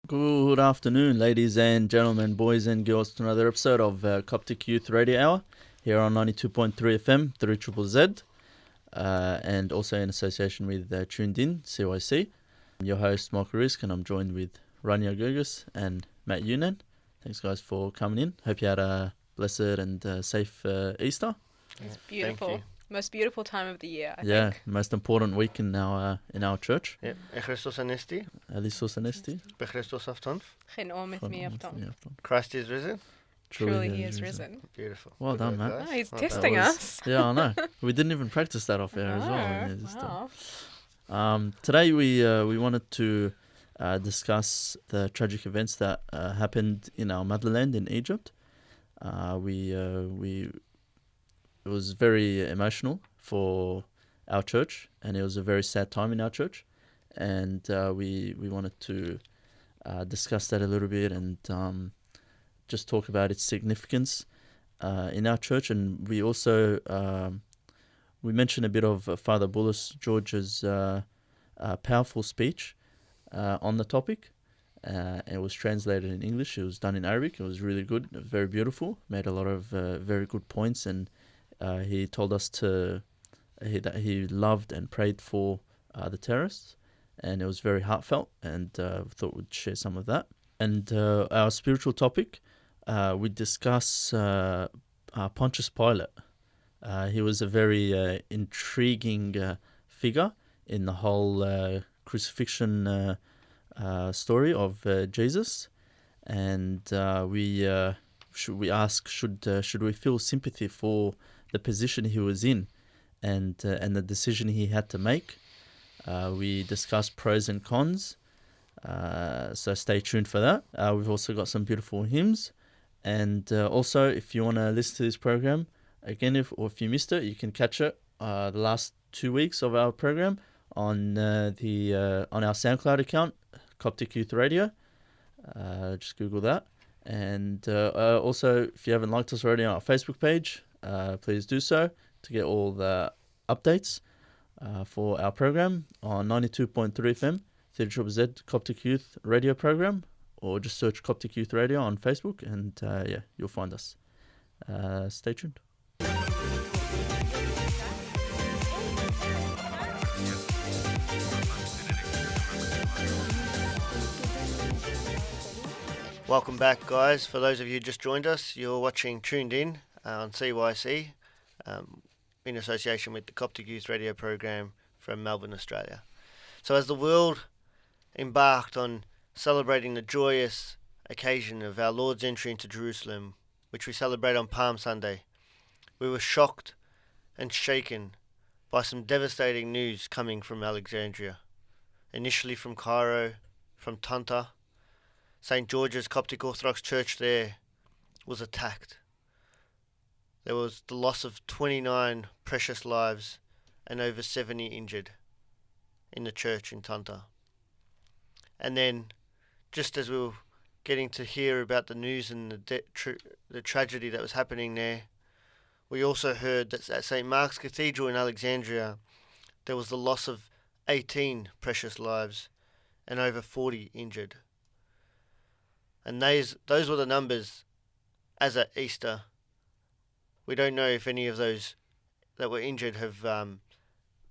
Good afternoon, ladies and gentlemen, boys and girls, to another episode of Coptic Youth Radio Hour here on 92.3 FM, 3ZZZ, and also in association with Tuned In, CYC. I'm your host, Mark Risk, and I'm joined with Rania Gurgis and Matt Yunan. Thanks, guys, for coming in. Hope you had a blessed and safe Easter. It's beautiful. Most beautiful time of the year, I think. Yeah, most important week in our church. Ja, Christus Anesti. Christus Anesti. Christus afton. Geen oor met me aftan. Christ is risen. Truly he is risen. Beautiful. Well Good done, work, Matt. guys. Oh, he's Well testing done. us. Yeah, I know. We didn't even practice that off air as well. Wow. Today we wanted to discuss the tragic events that happened in our motherland in Egypt. It was very emotional for our church, and it was a very sad time in our church, and we wanted to discuss that a little bit and just talk about its significance in our church. And we also we mentioned a bit of Father Bullis George's powerful speech on the topic. It was translated in English. It was done in Arabic. It was really good, very beautiful. Made a lot of very good points, and he told us that he loved and prayed for the terrorists, and it was very heartfelt. And thought we'd share some of that. And our spiritual topic, we discuss Pontius Pilot. He was a very intriguing figure in the whole crucifixion story of Jesus, and should we feel sympathy for the position he was in, and the decision he had to make. We discussed pros and cons, so stay tuned for that. We've also got some beautiful hymns, and also if you want to listen to this program again, if you missed it, you can catch it the last 2 weeks of our program on our SoundCloud account, Coptic Youth Radio. Just Google that. And also, if you haven't liked us already on our Facebook page, please do so to get all the updates for our program on 92.3 FM, 3ZZZ Coptic Youth Radio program, or just search Coptic Youth Radio on Facebook, and you'll find us. Stay tuned. Welcome back, guys. For those of you who just joined us, you're watching Tuned In on CYC in association with the Coptic Youth Radio program from Melbourne, Australia. So as the world embarked on celebrating the joyous occasion of our Lord's entry into Jerusalem, which we celebrate on Palm Sunday, we were shocked and shaken by some devastating news coming from Alexandria. Initially from Cairo, from Tanta, St. George's Coptic Orthodox Church there was attacked. There was the loss of 29 precious lives and over 70 injured in the church in Tanta. And then, just as we were getting to hear about the news and the tragedy that was happening there, we also heard that at St. Mark's Cathedral in Alexandria, there was the loss of 18 precious lives and over 40 injured. And those were the numbers as at Easter. We don't know if any of those that were injured have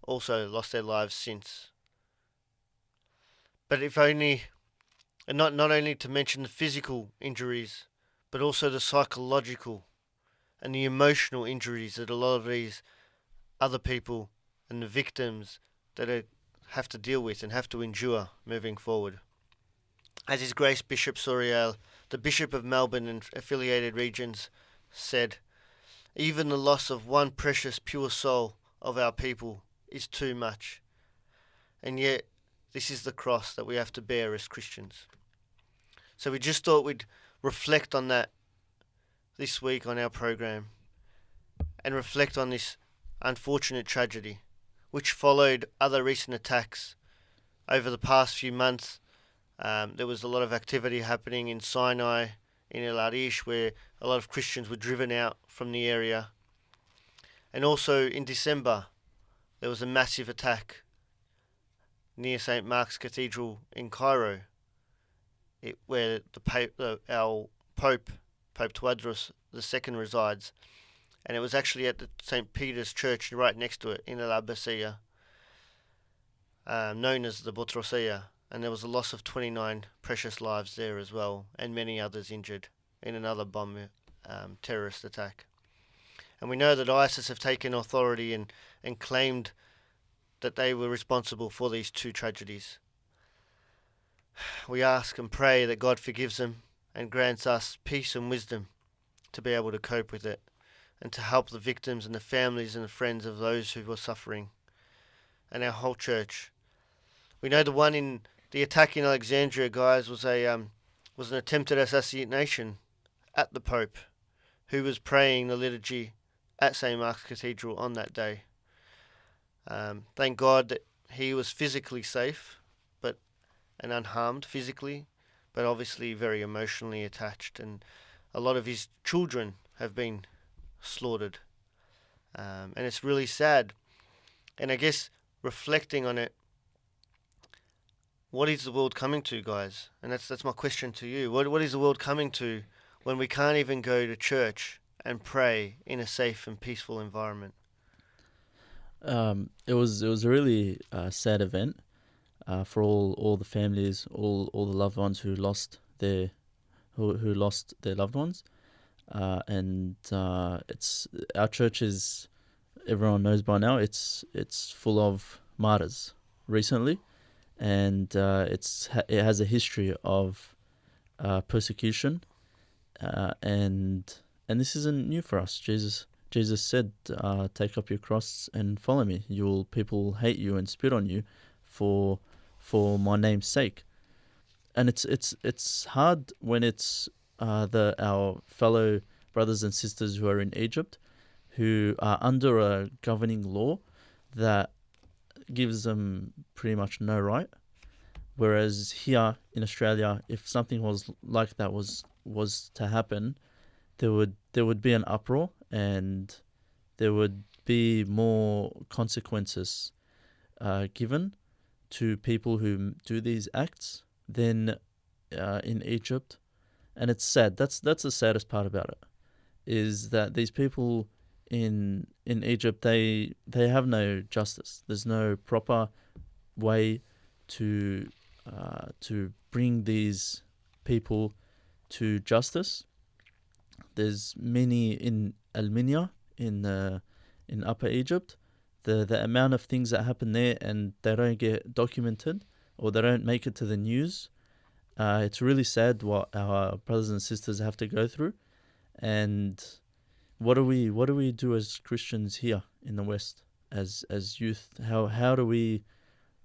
also lost their lives since. But if only, and not only to mention the physical injuries, but also the psychological and the emotional injuries that a lot of these other people and the victims that have to deal with and have to endure moving forward. As His Grace Bishop Soriel, the Bishop of Melbourne and affiliated regions, said, "Even the loss of one precious pure soul of our people is too much. And yet, this is the cross that we have to bear as Christians." So we just thought we'd reflect on that this week on our program and reflect on this unfortunate tragedy, which followed other recent attacks over the past few months. There was a lot of activity happening in Sinai, in El Arish, where a lot of Christians were driven out from the area. And also in December, there was a massive attack near St. Mark's Cathedral in Cairo. where our Pope Tawadros II resides, and it was actually at the St. Peter's Church right next to it in El Abbasiyah, known as the Botrosiyah, and there was a loss of 29 precious lives there as well, and many others injured in another bomb terrorist attack. And we know that ISIS have taken authority and claimed that they were responsible for these two tragedies. We ask and pray that God forgives them and grants us peace and wisdom to be able to cope with it and to help the victims and the families and the friends of those who were suffering, and our whole church. We know the attack in Alexandria, guys, was an attempted assassination at the Pope, who was praying the liturgy at St. Mark's Cathedral on that day. Thank God that he was physically safe, and unharmed physically, but obviously very emotionally attached, and a lot of his children have been slaughtered. And it's really sad. And I guess reflecting on it, what is the world coming to, guys? And that's my question to you. What is the world coming to when we can't even go to church and pray in a safe and peaceful environment? It was a really sad event for all the families, all the loved ones who lost their loved ones, and it's our church is, everyone knows by now, it's full of martyrs recently, and it has a history of persecution, and this isn't new for us. Jesus said, "Take up your cross and follow me. People will hate you and spit on you for my name's sake." And it's hard when it's our fellow brothers and sisters who are in Egypt, who are under a governing law that gives them pretty much no right. Whereas here in Australia, if something was like that was to happen, there would be an uproar, and there would be more consequences given to people who do these acts than in Egypt. And it's sad. That's the saddest part about it, is that these people in Egypt, they have no justice. There's no proper way to bring these people to justice. There's many in Alminia in Upper Egypt. The amount of things that happen there, and they don't get documented, or they don't make it to the news. It's really sad what our brothers and sisters have to go through. And what do we do as Christians here in the West, as youth? How do we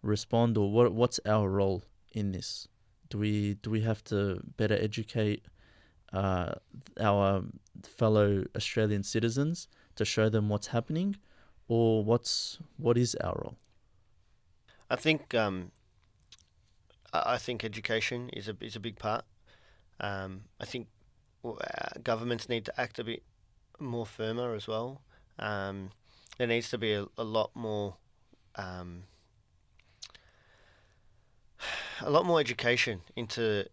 respond, or what's our role in this? Do we have to better educate our fellow Australian citizens to show them what's happening, or what is our role? I think education is a big part. I think governments need to act a bit more firmer as well. There needs to be a lot more education into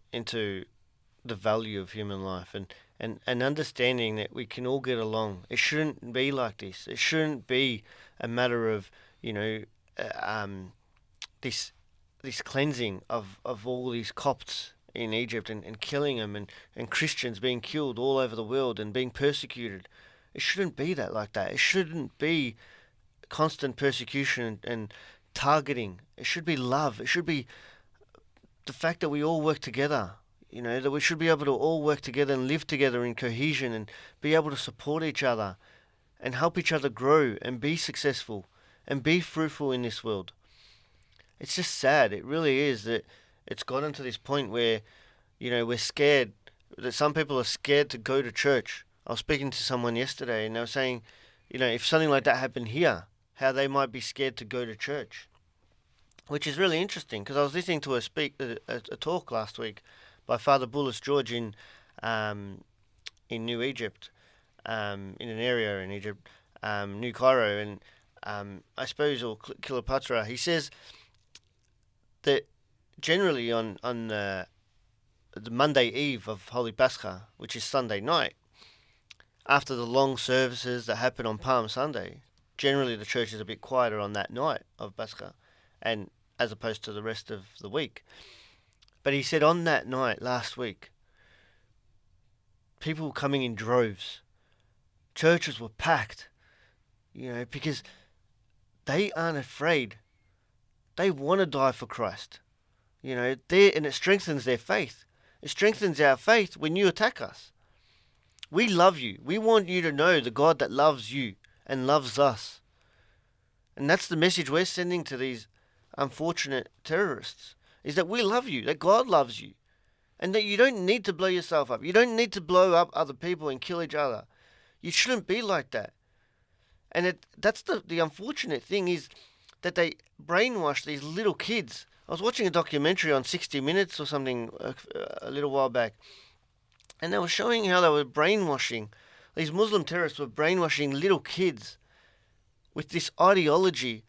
the value of human life, and understanding that we can all get along. It shouldn't be like this. It shouldn't be a matter of this cleansing of all these Copts in Egypt, and killing them, and Christians being killed all over the world and being persecuted. It shouldn't be like that. It shouldn't be constant persecution and targeting. It should be love. It should be the fact that we all work together. That we should be able to all work together and live together in cohesion, and be able to support each other and help each other grow and be successful and be fruitful in this world. It's just sad. It really is that it's gotten to this point where, we're scared, that some people are scared to go to church. I was speaking to someone yesterday, and they were saying, if something like that happened here, how they might be scared to go to church. Which is really interesting, because I was listening to a talk last week by Father Bullis George in New Egypt, in an area in Egypt, New Cairo, and I suppose, or Cleopatra. He says that generally on the the Monday Eve of Holy Pascha, which is Sunday night, after the long services that happen on Palm Sunday, generally the church is a bit quieter on that night of Pascha, and as opposed to the rest of the week. But he said on that night last week, people were coming in droves. Churches were packed, because they aren't afraid. They want to die for Christ. And it strengthens their faith. It strengthens our faith when you attack us. We love you. We want you to know the God that loves you and loves us. And that's the message we're sending to these unfortunate terrorists, is that we love you, that God loves you, and that you don't need to blow yourself up. You don't need to blow up other people and kill each other. You shouldn't be like that. And that's the unfortunate thing, is that they brainwash these little kids. I was watching a documentary on 60 Minutes or something a little while back, and they were showing how they were brainwashing. These Muslim terrorists were brainwashing little kids with this ideology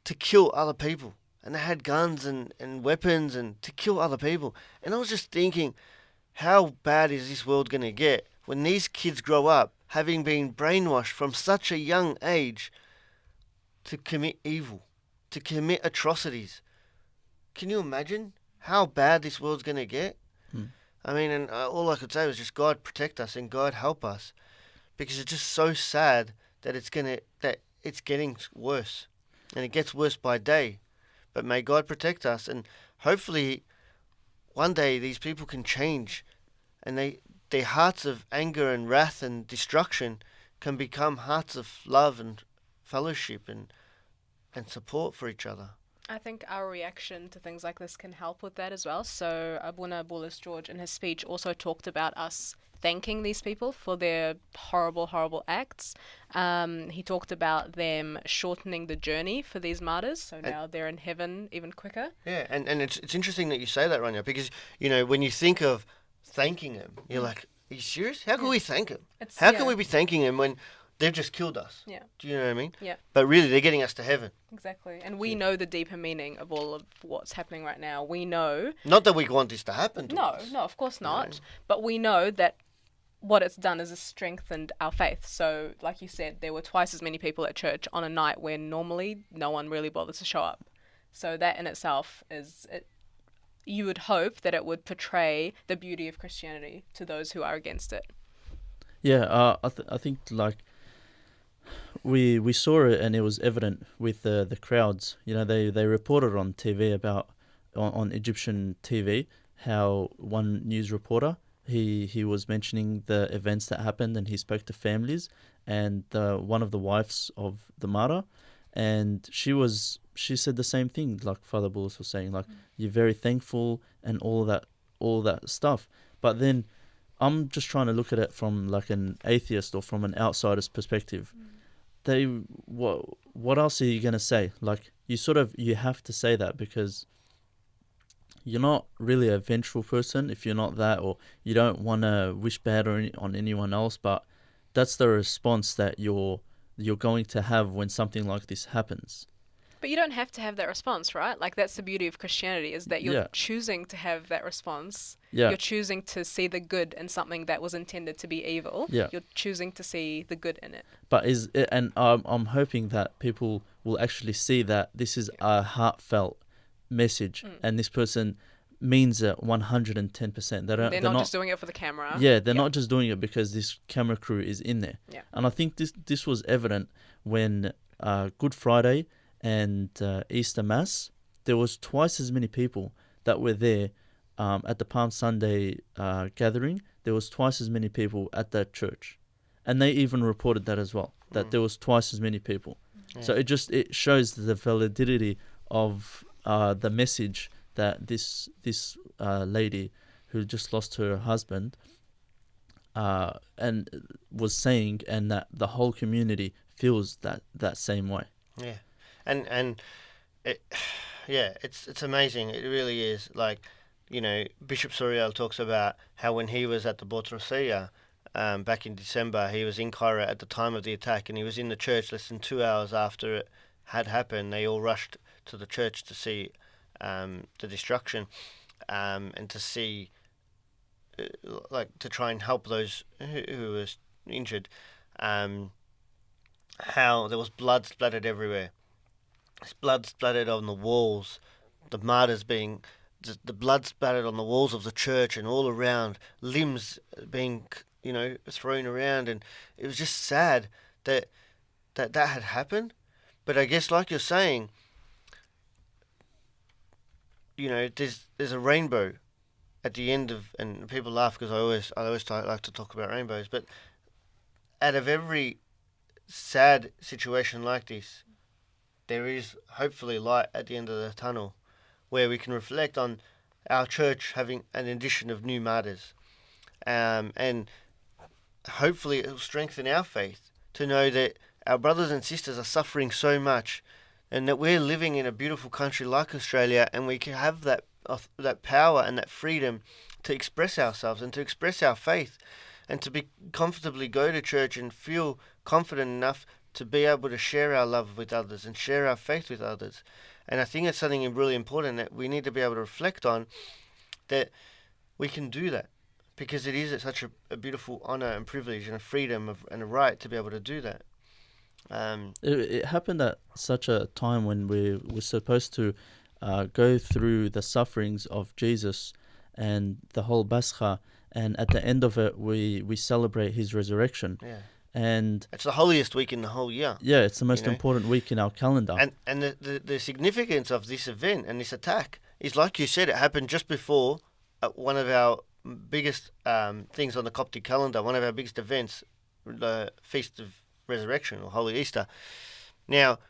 to kill other people. And they had guns and weapons and to kill other people. And I was just thinking, how bad is this world going to get when these kids grow up having been brainwashed from such a young age to commit evil, to commit atrocities? Can you imagine how bad this world's going to get? I mean, and all I could say was just God protect us and God help us, because it's just so sad that it's getting worse, and it gets worse by day. But may God protect us, and hopefully one day these people can change, and their hearts of anger and wrath and destruction can become hearts of love and fellowship and support for each other. I think our reaction to things like this can help with that as well. So Abuna Bullis George in his speech also talked about us thanking these people for their horrible, horrible acts. He talked about them shortening the journey for these martyrs, so now they're in heaven even quicker. Yeah, and it's interesting that you say that, Rania, because, when you think of thanking them, you're like, are you serious? How can we thank them? How can we be thanking them when they've just killed us? Yeah. Do you know what I mean? Yeah. But really, they're getting us to heaven. Exactly. And we know the deeper meaning of all of what's happening right now. We know... Not that we want this to happen to us. No, of course not. But we know that what it's done is it's strengthened our faith. So, like you said, there were twice as many people at church on a night when normally no one really bothers to show up. So that in itself you would hope that it would portray the beauty of Christianity to those who are against it. Yeah, I think like we saw it, and it was evident with the crowds. They reported on TV on Egyptian TV how one news reporter he was mentioning the events that happened, and he spoke to families, and one of the wives of the martyr, and she said the same thing like Father Bullis was saying, like you're very thankful and all that stuff. But then I'm just trying to look at it from like an atheist or from an outsider's perspective. What else are you going to say? Like you have to say that, because you're not really a vengeful person if you're not that, or you don't want to wish bad on anyone else, but that's the response that you're going to have when something like this happens. But you don't have to have that response, right? Like, that's the beauty of Christianity, is that you're choosing to have that response. Yeah. You're choosing to see the good in something that was intended to be evil. Yeah. You're choosing to see the good in it. But I'm hoping that people will actually see that this is a heartfelt message, and this person means it 110%. They're not just doing it for the camera. Yeah, they're not just doing it because this camera crew is in there. Yeah. And I think this was evident when Good Friday and Easter Mass, there was twice as many people that were there at the Palm Sunday gathering. There was twice as many people at that church, and they even reported that as well, that there was twice as many people. Yeah. So it shows the validity of the message that this lady who just lost her husband and was saying, and that the whole community feels that same way. Yeah. And it's amazing. It really is. Like, Bishop Suriel talks about how when he was at the Botrosia back in December, he was in Cairo at the time of the attack, and he was in the church less than 2 hours after it had happened. They all rushed to the church to see the destruction and to see like to try and help those who were injured. How there was blood splattered everywhere. There's blood splattered on the walls. The martyrs being the blood splattered on the walls of the church and all around, limbs being thrown around, and it was just sad that had happened. But I guess, like you're saying, there's a rainbow at the end of, and people laugh because I always like to talk about rainbows, but out of every sad situation like this, there is hopefully light at the end of the tunnel, where we can reflect on our church having an addition of new martyrs, and hopefully it will strengthen our faith to know that our brothers and sisters are suffering so much, and that we're living in a beautiful country like Australia, and we can have that power and that freedom to express ourselves and to express our faith, and to be comfortably go to church and feel confident enough to be able to share our love with others and share our faith with others. And I think it's something really important that we need to be able to reflect on, that we can do that, because it is such a beautiful honour and privilege and a freedom and a right to be able to do that. It happened at such a time when we were supposed to go through the sufferings of Jesus and the whole Pascha, and at the end of it we celebrate his resurrection. Yeah. And it's the holiest week in the whole year. Yeah, it's the most important week in our calendar. And the significance of this event and this attack is, like you said, it happened just before one of our biggest things on the Coptic calendar, one of our biggest events, the Feast of Resurrection or Holy Easter. Now,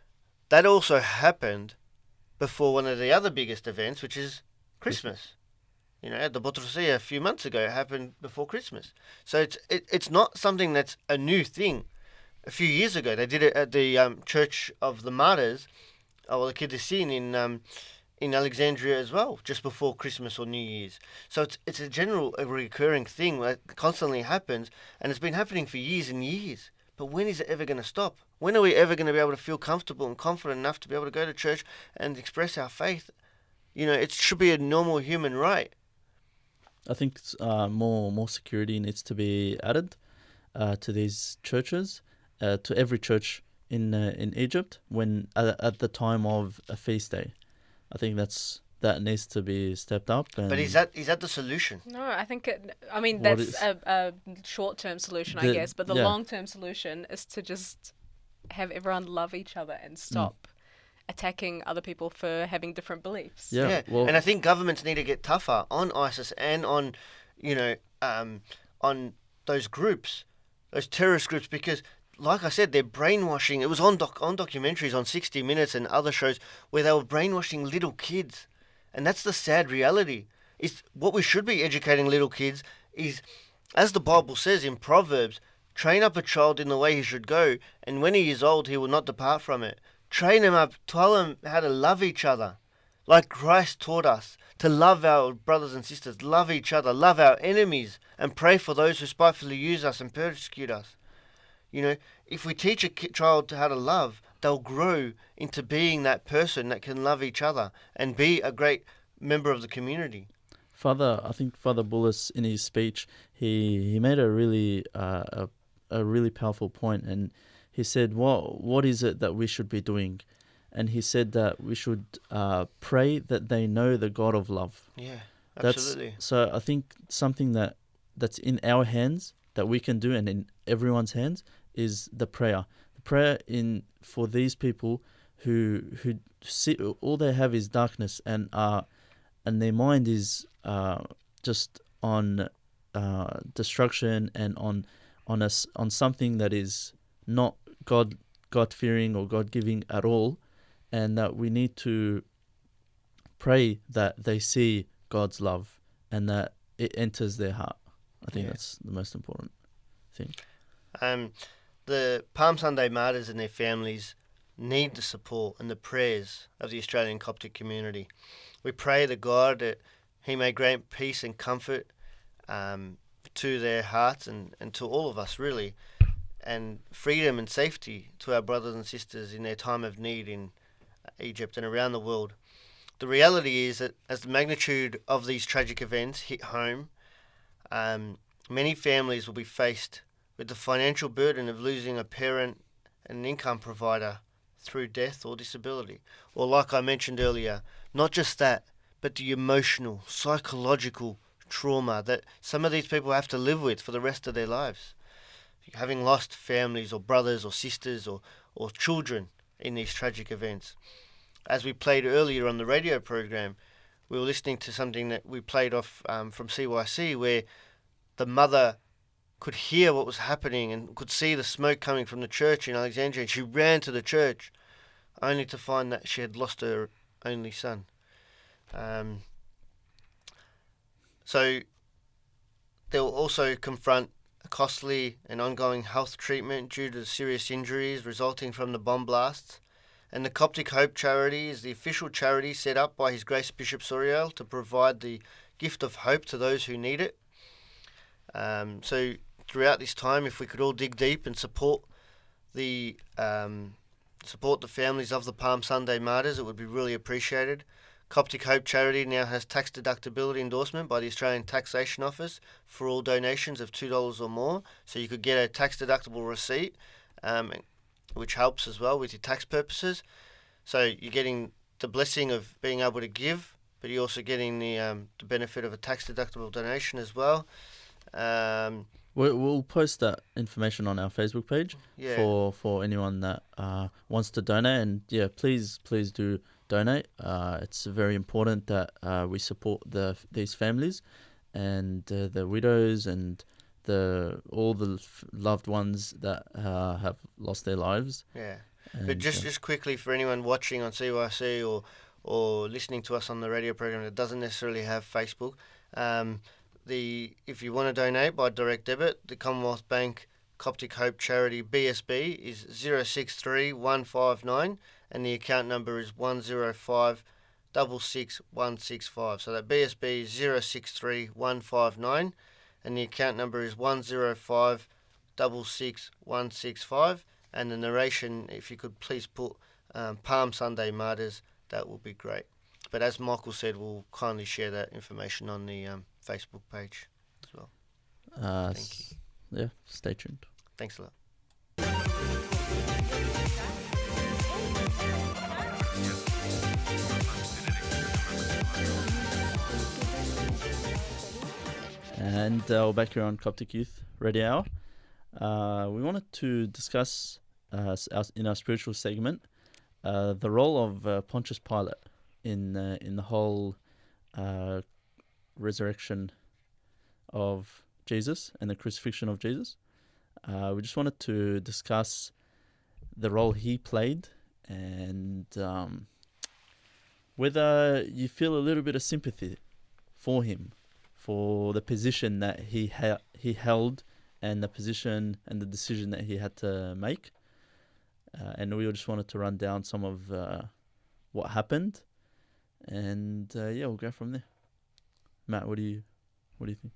that also happened before one of the other biggest events, which is Christmas. At the Botrosia a few months ago, it happened before Christmas. So it's not something that's a new thing. A few years ago, they did it at the Church of the Martyrs, or the Kiddusin in Alexandria as well, just before Christmas or New Year's. So it's a recurring thing that constantly happens, and it's been happening for years and years. But when is it ever going to stop? When are we ever going to be able to feel comfortable and confident enough to be able to go to church and express our faith? It should be a normal human right. I think more security needs to be added to these churches, to every church in Egypt when at the time of a feast day. I think that needs to be stepped up. But is that the solution? No, I think that's a short-term solution, I guess. But the long-term solution is to just have everyone love each other and stop attacking other people for having different beliefs. Yeah. Well, and I think governments need to get tougher on ISIS and on, on those groups, those terrorist groups, because, like I said, they're brainwashing. It was on documentaries on 60 Minutes and other shows where they were brainwashing little kids. And that's the sad reality. Is what we should be educating little kids is, as the Bible says in Proverbs, train up a child in the way he should go, and when he is old, he will not depart from it. Train him up, tell him how to love each other, like Christ taught us, to love our brothers and sisters, love each other, love our enemies, and pray for those who spitefully use us and persecute us. If we teach a child how to love, they'll grow into being that person that can love each other and be a great member of the community. I think Father Bullis, in his speech, he made a really powerful point, and he said, what is it that we should be doing? And he said that we should pray that they know the God of love. Yeah, absolutely. So I think something that's in our hands that we can do, and in everyone's hands, is the prayer. The prayer for these people who see all they have is darkness, and their mind is just on destruction and on something that is not God-fearing or God-giving at all, and that we need to pray that they see God's love and that it enters their heart. I think that's the most important thing. The Palm Sunday martyrs and their families need the support and the prayers of the Australian Coptic community. We pray to God that He may grant peace and comfort to their hearts and to all of us, really, and freedom and safety to our brothers and sisters in their time of need in Egypt and around the world. The reality is that as the magnitude of these tragic events hit home, many families will be faced with the financial burden of losing a parent and an income provider through death or disability. Or like I mentioned earlier, not just that, but the emotional, psychological trauma that some of these people have to live with for the rest of their lives. Having lost families or brothers or sisters or children in these tragic events. As we played earlier on the radio program, we were listening to something that we played off from CYC where the mother could hear what was happening and could see the smoke coming from the church in Alexandria, and she ran to the church only to find that she had lost her only son. So they'll also confront a costly and ongoing health treatment due to the serious injuries resulting from the bomb blasts. And the Coptic Hope Charity is the official charity set up by His Grace Bishop Soriel to provide the gift of hope to those who need it. So throughout this time, if we could all dig deep and support the families of the Palm Sunday martyrs, it would be really appreciated. Coptic Hope Charity now has tax deductibility endorsement by the Australian Taxation Office for all donations of $2 or more. So you could get a tax deductible receipt, which helps as well with your tax purposes. So you're getting the blessing of being able to give, but you're also getting the benefit of a tax deductible donation as well. We'll post that information on our Facebook page for anyone that wants to donate, and please do donate. It's very important that we support these families and the widows and all the loved ones that have lost their lives. Yeah, and but just quickly for anyone watching on CYC or listening to us on the radio program that doesn't necessarily have Facebook. If you want to donate by direct debit, the Commonwealth Bank Coptic Hope Charity BSB is 063159 and the account number is 105666165. So that BSB is 063159 and the account number is 105666165. And the narration, if you could please put Palm Sunday Martyrs, that would be great. But as Michael said, we'll kindly share that information on the Facebook page as well. Thank you. Yeah, stay tuned. Thanks a lot. And we're back here on Coptic Youth Radio Hour. We wanted to discuss in our spiritual segment the role of Pontius Pilot in the whole resurrection of Jesus and the crucifixion of Jesus. We just wanted to discuss the role he played and whether you feel a little bit of sympathy for him, for the position that he held and the position and the decision that he had to make. And we just wanted to run down some of what happened, and we'll go from there. Matt, what do you think?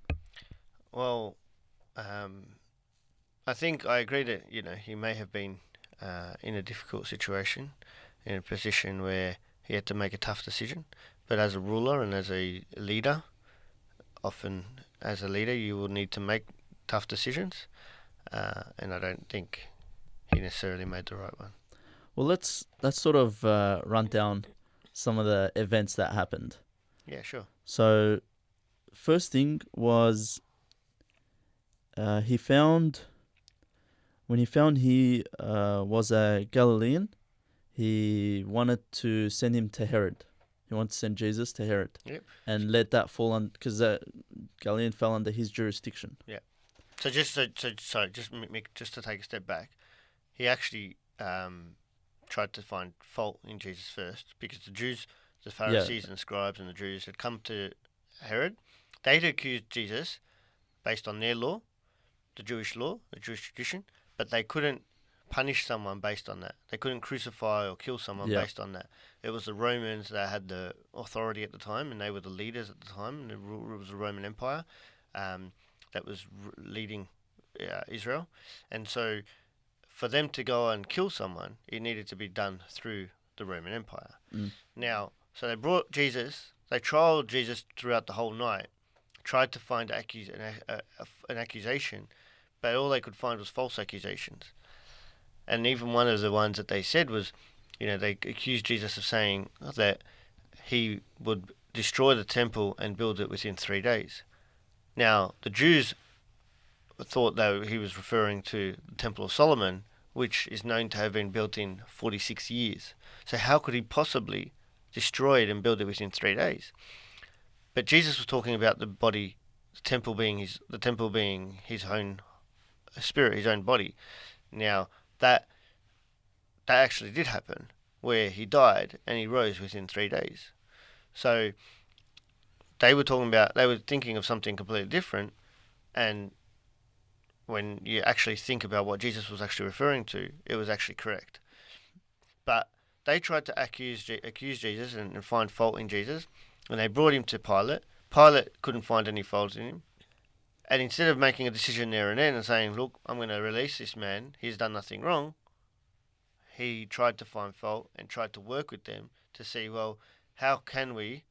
Well, I think I agree that he may have been in a difficult situation, in a position where he had to make a tough decision. But as a ruler and as a leader, often as a leader you will need to make tough decisions, and I don't think he necessarily made the right one. Well, let's sort of run down some of the events that happened. Yeah, sure. So, first thing was when he found he was a Galilean, he wanted to send him to Herod. He wanted to send Jesus to Herod. Yep. And let that fall on, because Galilean fell under his jurisdiction. Yeah. So just to take a step back, he actually tried to find fault in Jesus first, because the Jews, the Pharisees and scribes and the Jews had come to Herod. They had accused Jesus based on their law, the Jewish law, the Jewish tradition, but they couldn't punish someone based on that. They couldn't crucify or kill someone based on that. It was the Romans that had the authority at the time, and they were the leaders at the time, and it was the Roman Empire that was leading Israel. And so for them to go and kill someone, it needed to be done through the Roman Empire. Now, so they brought Jesus, they trialed Jesus throughout the whole night tried to find an accusation, but all they could find was false accusations. And even one of the ones that they said was, they accused Jesus of saying that he would destroy the temple and build it within 3 days. Now, the Jews thought that he was referring to the Temple of Solomon, which is known to have been built in 46 years. So how could he possibly destroy it and build it within 3 days? But Jesus was talking about the body, the temple being his own spirit, his own body. Now, that actually did happen, where he died and he rose within 3 days. So they were thinking of something completely different, and when you actually think about what Jesus was actually referring to, it was actually correct. But they tried to accuse Jesus and find fault in Jesus, and they brought him to Pilate. Pilate couldn't find any fault in him. And instead of making a decision there and then and saying, look, I'm going to release this man, he's done nothing wrong, he tried to find fault and tried to work with them to see, well, how can we